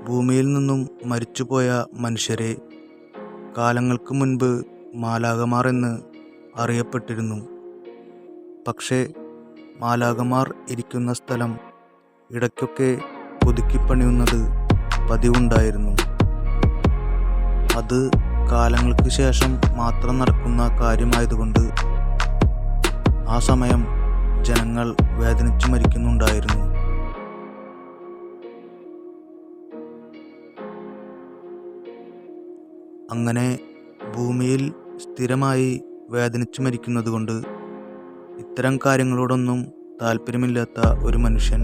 ഭൂമിയിൽ നിന്നും മരിച്ചുപോയ മനുഷ്യരെ കാലങ്ങൾക്ക് മുൻപ് മാലാഖമാർ എന്ന് അറിയപ്പെട്ടിരുന്നു. പക്ഷേ മാലാഖമാർ ഇരിക്കുന്ന സ്ഥലം ഇടയ്ക്കൊക്കെ പുതുക്കിപ്പണിയുന്നത് പതിവുണ്ടായിരുന്നു. അത് കാലങ്ങൾക്ക് ശേഷം മാത്രം നടക്കുന്ന കാര്യമായതുകൊണ്ട് ആ സമയം ജനങ്ങൾ വേദനിച്ചു മരിക്കുന്നുണ്ടായിരുന്നു. അങ്ങനെ ഭൂമിയിൽ സ്ഥിരമായി വേദനിച്ചു മരിക്കുന്നതുകൊണ്ട് ഇത്തരം കാര്യങ്ങളോടൊന്നും താല്പര്യമില്ലാത്ത ഒരു മനുഷ്യൻ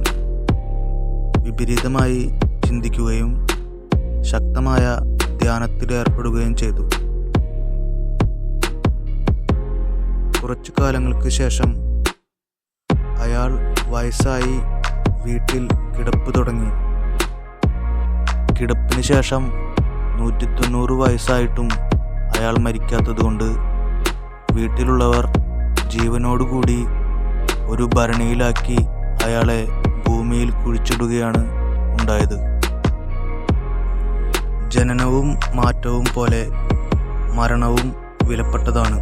വിപരീതമായി ചിന്തിക്കുകയും ശക്തമായ ധ്യാനത്തിലേർപ്പെടുകയും ചെയ്തു. കുറച്ചു കാലങ്ങൾക്ക് ശേഷം അയാൾ വയസ്സായി വീട്ടിൽ കിടപ്പ് തുടങ്ങി. കിടപ്പിന് ശേഷം 190 വയസ്സായിട്ടും അയാൾ മരിക്കാത്തതുകൊണ്ട് വീട്ടിലുള്ളവർ ജീവനോടുകൂടി ഒരു ഭരണിയിലാക്കി അയാളെ ഭൂമിയിൽ കുഴിച്ചിടുകയാണ് ഉണ്ടായത്. ജനനവും മാറ്റവും പോലെ മരണവും വിലപ്പെട്ടതാണ്.